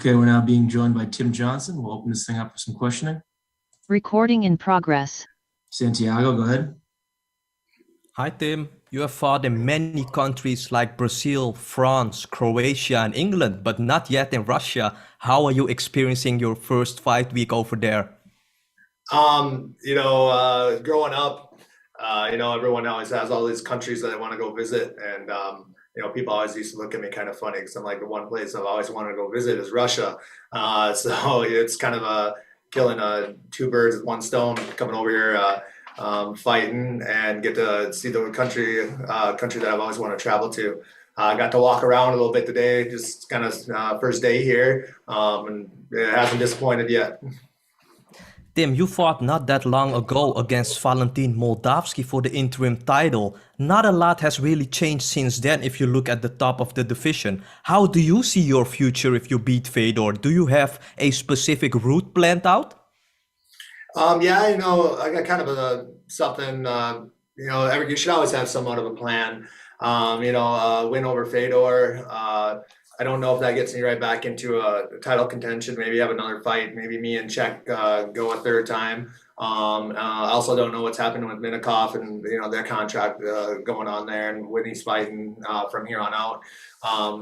Okay, we're now being joined by Tim Johnson. We'll open this thing up for some questioning. Recording in progress. Santiago, go ahead. Hi Tim, you have fought in many countries like Brazil, France, Croatia and England, but not yet in Russia. How are you experiencing your first fight week over there? Growing up, everyone always has all these countries that they want to go visit. And, people always used to look at me kind of funny because I'm like, the one place I've always wanted to go visit is Russia. So it's kind of killing two birds with one stone, coming over here, fighting and get to see the country that I've always wanted to travel to. I got to walk around a little bit today, just kind of first day here, and it hasn't disappointed yet. Tim, you fought not that long ago against Maldovsky for the interim title. Not a lot has really changed since then if you look at the top of the division. How do you see your future if you beat Fedor? Do you have a specific route planned out? I got kind of something, you should always have somewhat of a plan. Win over Fedor. I don't know if that gets me right back into a title contention. Maybe have another fight. Maybe me and Czech go a third time. I also don't know what's happening with Minakov and their contract going on there, and Whitney's fighting from here on out.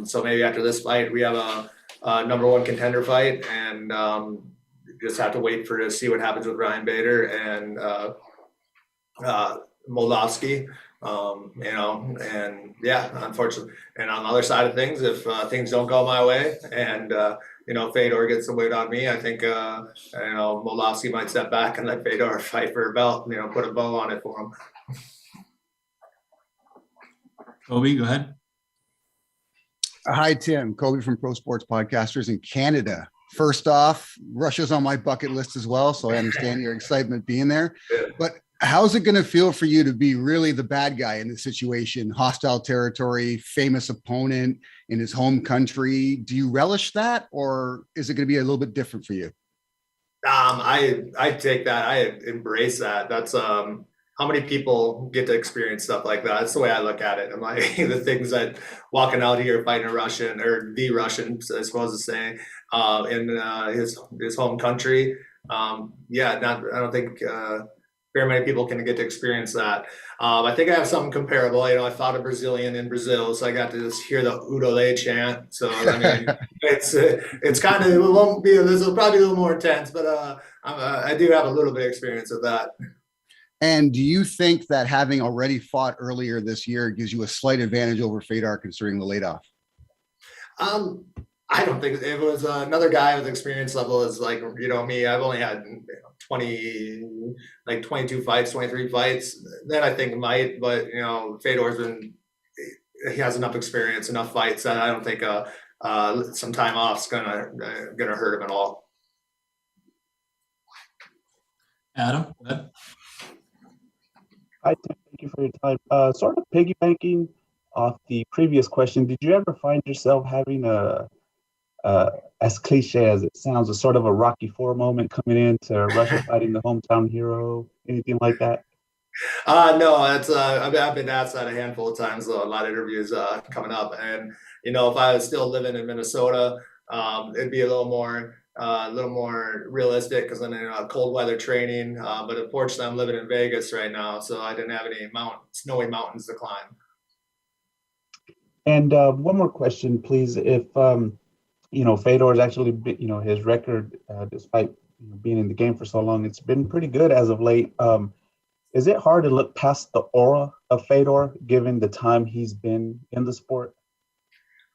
So maybe after this fight we have a number one contender fight, and just have to wait to see what happens with Ryan Bader and Maldovsky. Unfortunately. And on the other side of things, if things don't go my way and, Fedor gets the weight on me, I think, Maldovsky might step back and let Fedor fight for a belt, put a bow on it for him. Kobe, go ahead. Hi, Tim. Kobe from Pro Sports Podcasters in Canada. First off, Russia's on my bucket list as well, so I understand your excitement being there. But how's it going to feel for you to be really the bad guy in this situation? Hostile territory, famous opponent in his home country. Do you relish that, or is it going to be a little bit different for you? I take that. I embrace that. That's how many people get to experience stuff like that. That's the way I look at it. I'm like, the things that walking out here fighting a Russian, or the Russian, I suppose to say, in his home country. I don't think very many people can get to experience that. I think I have something comparable. I fought a Brazilian in Brazil, so I got to just hear the Udole chant. So I mean, it's kind of, it won't be. This will probably be a little more intense, but I do have a little bit of experience of that. And do you think that having already fought earlier this year gives you a slight advantage over Fedor considering the laid-off? I don't think, if it was another guy with experience level is like, me, I've only had 22 fights, 23 fights, then I think it might, but Fedor's he has enough experience, enough fights that I don't think some time off's gonna hurt him at all. Adam, go ahead. Hi, Tim. Thank you for your time. Sort of piggybacking off the previous question, did you ever find yourself having as cliche as it sounds, a sort of a Rocky IV moment coming into Russia fighting the hometown hero, anything like that? No, I've been asked that a handful of times, though, a lot of interviews coming up. And, if I was still living in Minnesota, it'd be a little more realistic because I'm in cold weather training. But unfortunately, I'm living in Vegas right now, so I didn't have any snowy mountains to climb. And one more question, please. If Fedor's actually, his record, despite being in the game for so long, it's been pretty good as of late. Is it hard to look past the aura of Fedor, given the time he's been in the sport?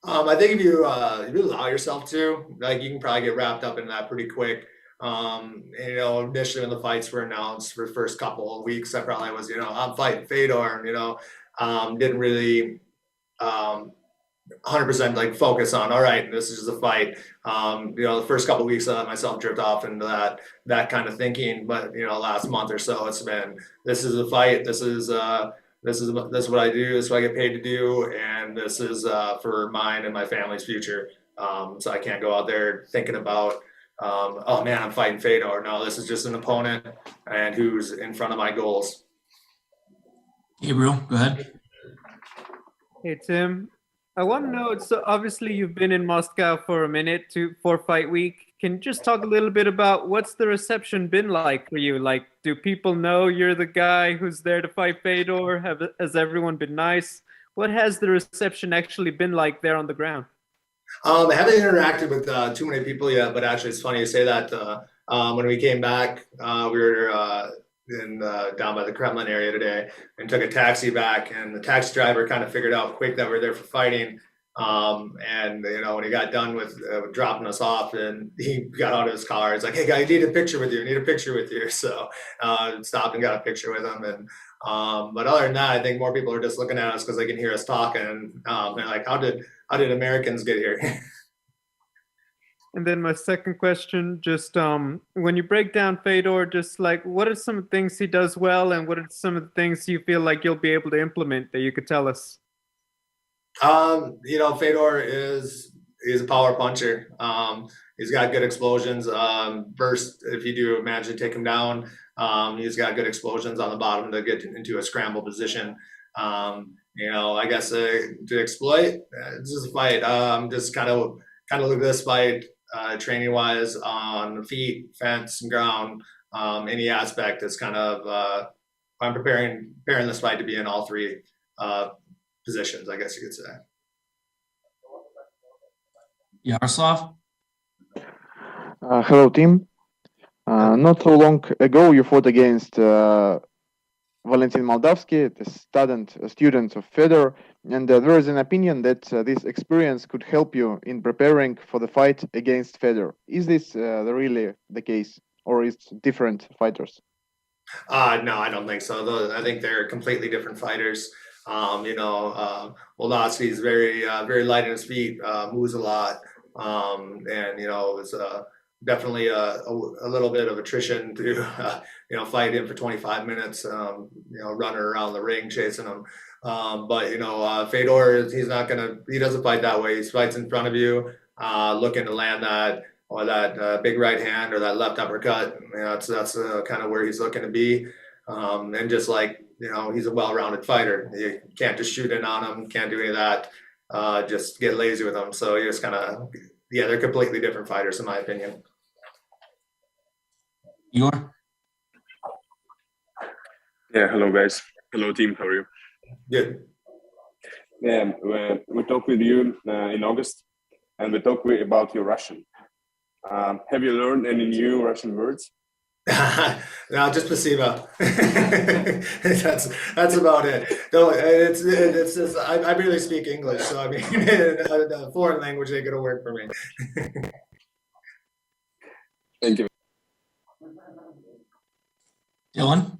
I think if you allow yourself to, like, you can probably get wrapped up in that pretty quick. Initially when the fights were announced for the first couple of weeks, I probably was, I'm fighting Fedor, didn't really 100% like focus on, all right, this is just a fight. The first couple of weeks I let myself drift off into that kind of thinking, but last month or so it's been, this is a fight, this is what I do, this is what I get paid to do, and this is for mine and my family's future. So I can't go out there thinking about oh man, I'm fighting Fedor. No, this is just an opponent and who's in front of my goals. Gabriel, go ahead. Hey, Tim. I want to know, so obviously you've been in Moscow for a minute for fight week. Can you just talk a little bit about what's the reception been like for you? Like, do people know you're the guy who's there to fight Fedor? Has everyone been nice? What has the reception actually been like there on the ground? I haven't interacted with too many people yet, but actually it's funny you say that. When we came back, we were down by the Kremlin area today and took a taxi back, and the taxi driver kind of figured out quick that we are there for fighting. And when he got done with dropping us off, and he got out of his car, he's like, "Hey, guy, I need a picture with you. I need a picture with you." So stopped and got a picture with him. And but other than that, I think more people are just looking at us because they can hear us talking. And they're like, how did Americans get here? And then my second question, just when you break down Fedor, just like what are some of the things he does well, and what are some of the things you feel like you'll be able to implement that you could tell us? Fedor he's a power puncher. He's got good explosions. Burst, if you do manage to take him down, he's got good explosions on the bottom to get into a scramble position. I guess to exploit, this is a fight. Just kind of look at this fight training wise on the feet, fence, and ground. Any aspect is kind of I'm preparing this fight to be in all three positions, I guess you could say. Yaroslav? Hello, team. Not so long ago, you fought against Valentin Maldovsky, the student of Fedor, and there is an opinion that this experience could help you in preparing for the fight against Fedor. Is this really the case, or is it different fighters? No, I don't think so. I think they're completely different fighters. Maldovsky is very light on his feet, moves a lot, and is definitely a little bit of attrition to fight him for 25 minutes, running around the ring chasing him. But Fedor, he doesn't fight that way. He fights in front of you, looking to land that big right hand or that left uppercut. That's kind of where he's looking to be. And just like, he's a well-rounded fighter. You can't just shoot in on him, can't do any of that. Just get lazy with him. So you just they're completely different fighters in my opinion. Igor? Yeah, hello guys. Hello team, how are you? Good. Yeah, we talked with you in August, and we talked about your Russian. Have you learned any new Russian words? No, just placebo. That's about it. No, it's just, I barely speak English, so I mean, a foreign language ain't gonna work for me. Thank you. Dylan?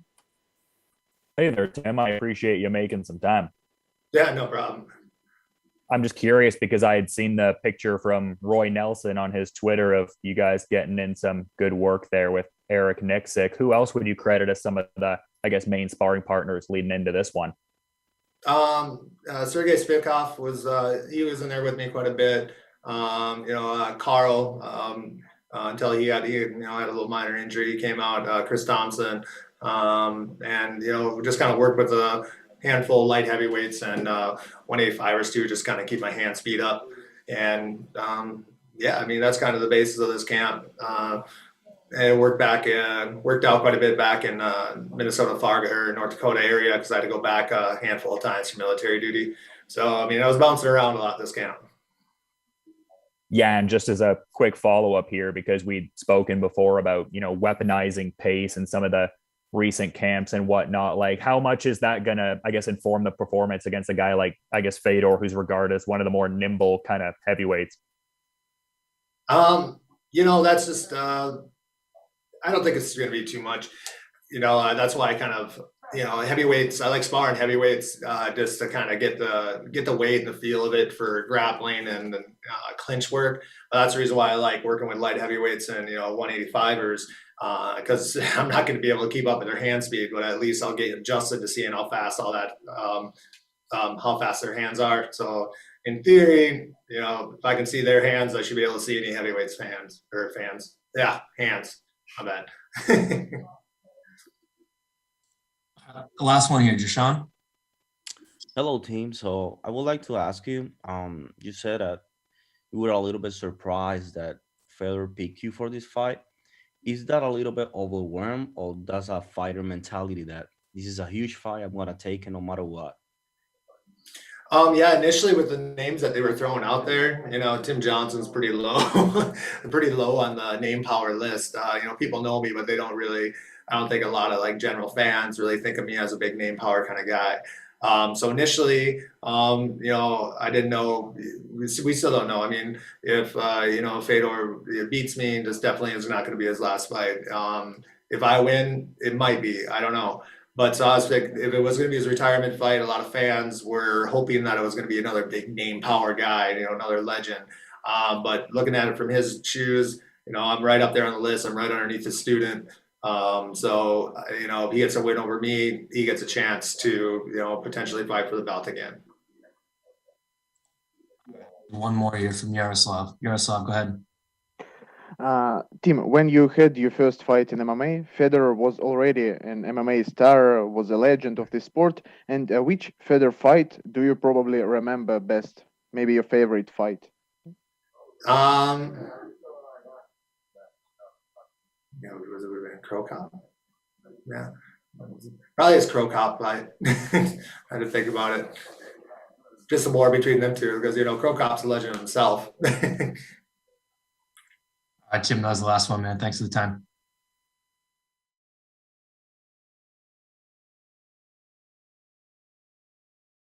Hey there, Tim. I appreciate you making some time. Yeah, no problem. I'm just curious because I had seen the picture from Roy Nelson on his Twitter of you guys getting in some good work there with Eric Nixick. Who else would you credit as some of the, main sparring partners leading into this one? Sergey Spivkov was in there with me quite a bit. Carl, until he had a little minor injury, he came out. Chris Thompson, and we just kind of worked with a handful of light heavyweights and 185ers too, just kind of keep my hand speed up. And that's kind of the basis of this camp. And it worked out quite a bit back in Minnesota, Fargo, or North Dakota area, because I had to go back a handful of times for military duty. So I was bouncing around a lot this camp. Yeah, and just as a quick follow-up here, because we'd spoken before about weaponizing pace and some of the recent camps and whatnot, like how much is that gonna inform the performance against a guy like Fedor, who's regarded as one of the more nimble kind of heavyweights? That's just I don't think it's gonna be too much. That's why I kind of heavyweights, I like sparring heavyweights just to kind of get the weight and the feel of it for grappling and clinch work. But that's the reason why I like working with light heavyweights and 185ers, because I'm not going to be able to keep up with their hand speed, but at least I'll get adjusted to seeing how fast how fast their hands are. So in theory, if I can see their hands, I should be able to see any heavyweights fans. Yeah, hands. My bad. The last one here, Jashan. Hello, team. So I would like to ask you, you said that you were a little bit surprised that Fedor picked you for this fight. Is that a little bit overwhelmed, or does a fighter mentality that this is a huge fight, I'm gonna take it no matter what? Yeah, initially with the names that they were throwing out there, Tim Johnson's pretty low, pretty low on the name power list. People know me, but they don't really, I don't think a lot of like general fans really think of me as a big name power kind of guy. So initially, I didn't know, we still don't know. I mean, if Fedor beats me, this definitely is not going to be his last fight. If I win, it might be, I don't know. But so I was like, if it was going to be his retirement fight, a lot of fans were hoping that it was going to be another big name power guy, another legend. But looking at it from his shoes, I'm right up there on the list. I'm right underneath the student. If he gets a win over me, he gets a chance to, potentially fight for the belt again. One more here from Yaroslav. Yaroslav, go ahead. Tim, when you had your first fight in MMA, Fedor was already an MMA star, was a legend of the sport. And which Fedor fight do you probably remember best? Maybe your favorite fight? Was it Crow Cop? Yeah, probably his Crow Cop fight. I had to think about it. Just a war between them two, because Crow Cop's a legend himself. All right, Tim, that was the last one, man. Thanks for the time.